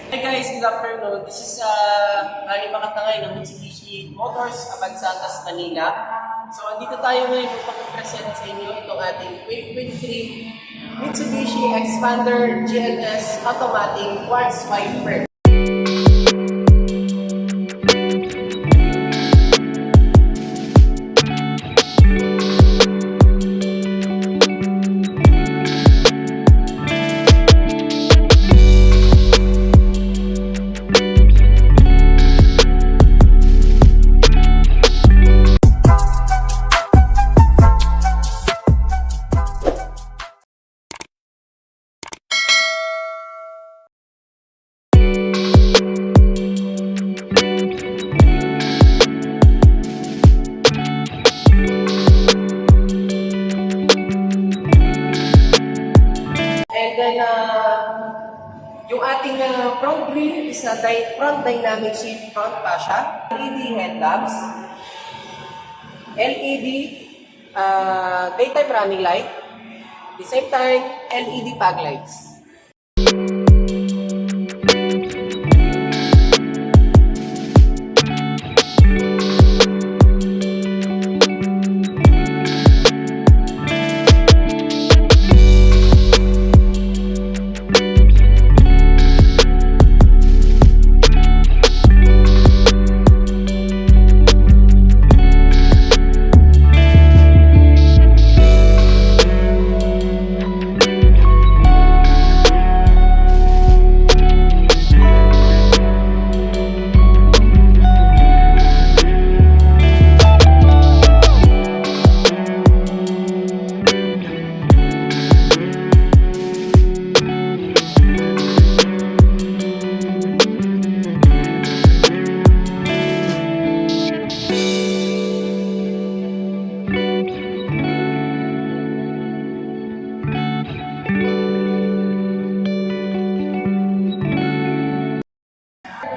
Hey guys, good afternoon. This is Ranie Macatangay ng Mitsubishi Motors, Santos, Manila. So, andito tayo ngayon upang i-present sa inyo itong ating 2023 Mitsubishi Xpander GLS Automatic Quartz Wiper. Yung ating front grille is front dynamic shift front fascia, LED headlamps, LED daytime running light, at the same time LED fog lights.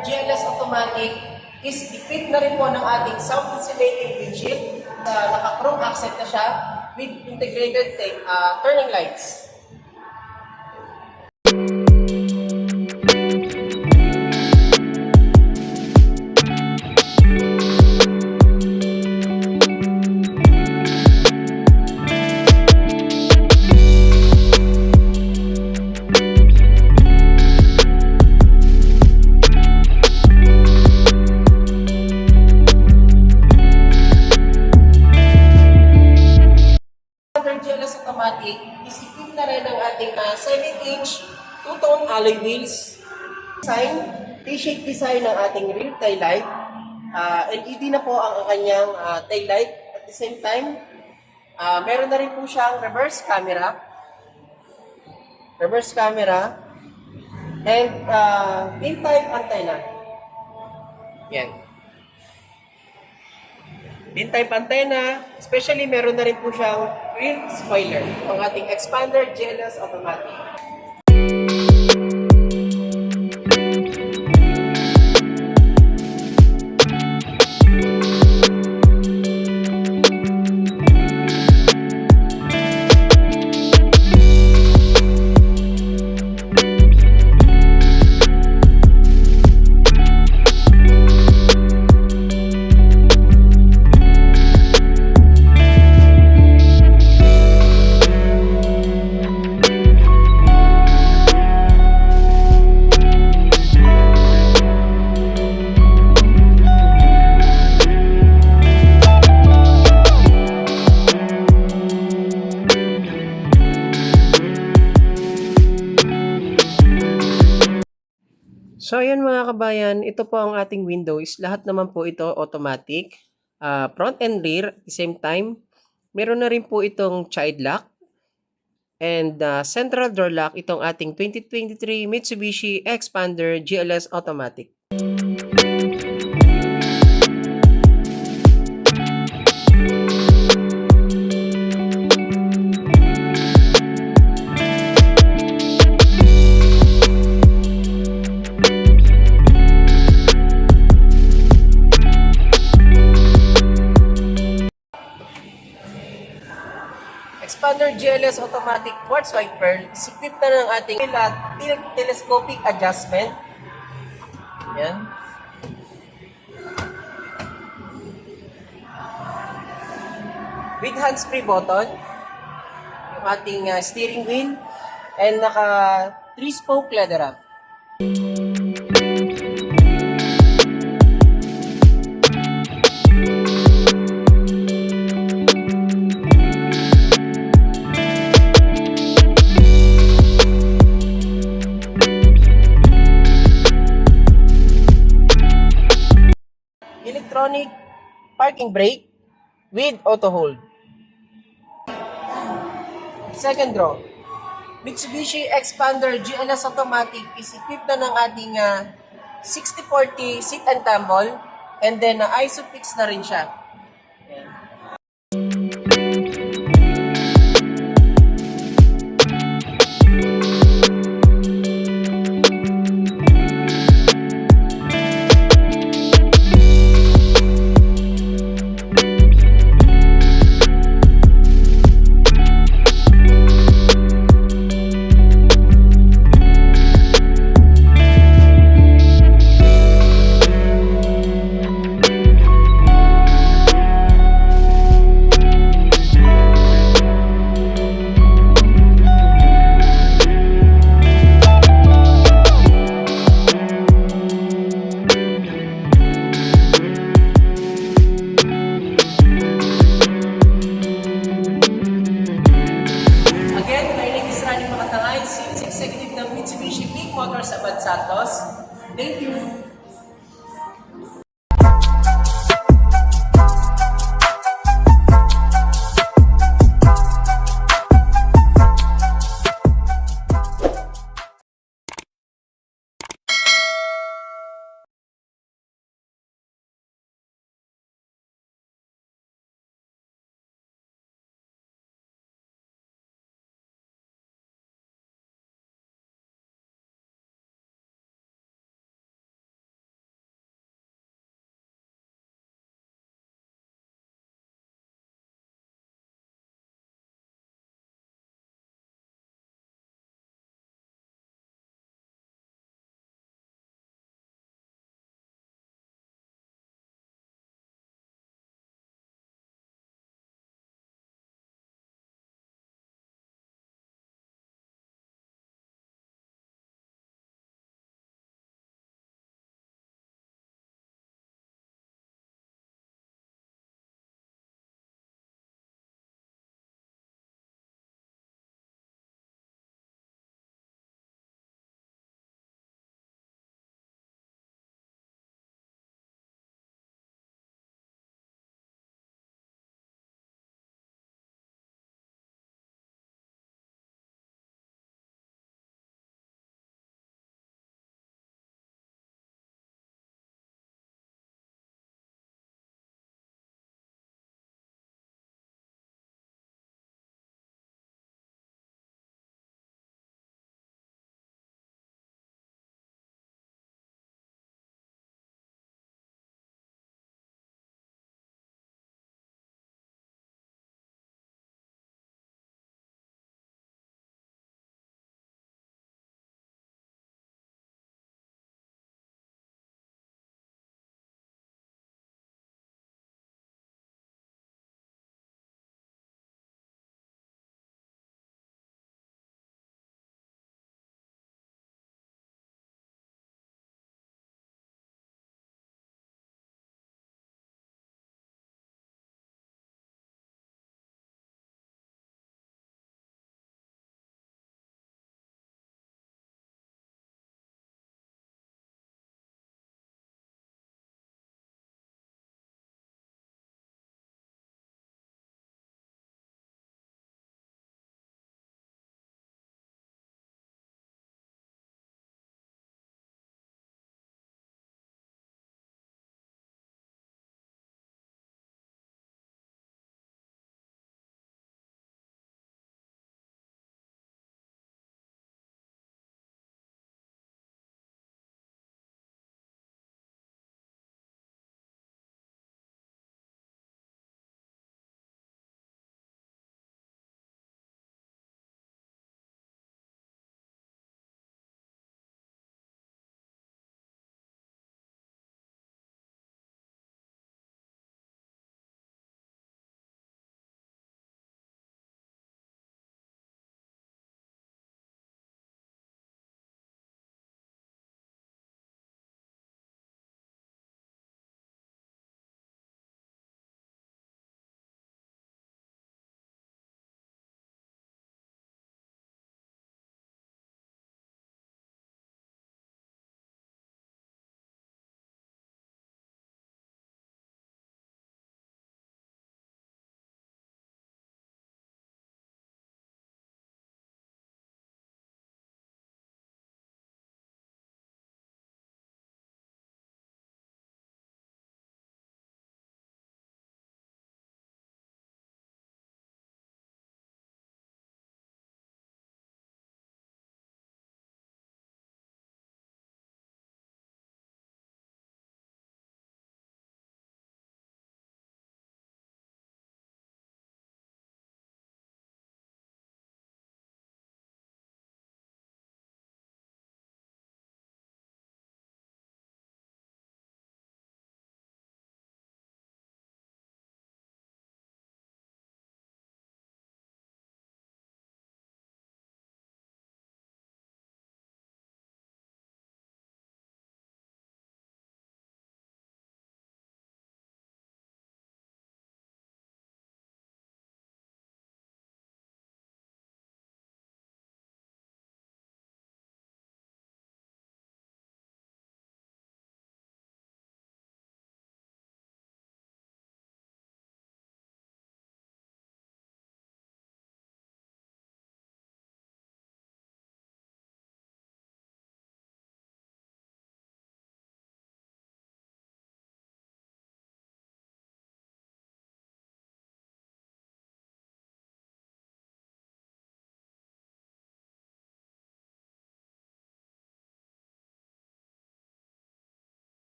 GLS Automatic is equipped na rin po ng ating sound insulating windshield. Naka-chrome accent na siya with integrated turning lights. GLS Automatic is equipped na rin ng ating 7-inch two-tone alloy wheels. T-shape design ng ating rear tail light. LED na po ang kanyang tail light. At the same time, meron na rin po siyang reverse camera. And in-type antenna. Yan. In-type antenna, especially meron na rin po siyang rear spoiler, ang ating Xpander GLS Automatic. So ayan mga kabayan, ito po ang ating windows. Lahat naman po ito automatic. Front and rear at the same time. Meron na rin po itong child lock. And central door lock itong ating 2023 Mitsubishi Xpander GLS Automatic. Xpander GLS Automatic Quartz Wiper, equipped na ng ating telescopic adjustment Yan. With hands-free button, yung ating steering wheel, and naka 3-spoke leather wrap. Electronic parking brake with auto hold. Second row, Mitsubishi Xpander GLS Automatic is equipped na ng ating 60/40 seat and tumble, and then ISOFIX na rin siya. Ranie Macatangay, Sales Executive ng Mitsubishi PEAK Motors sa Santos. Thank you!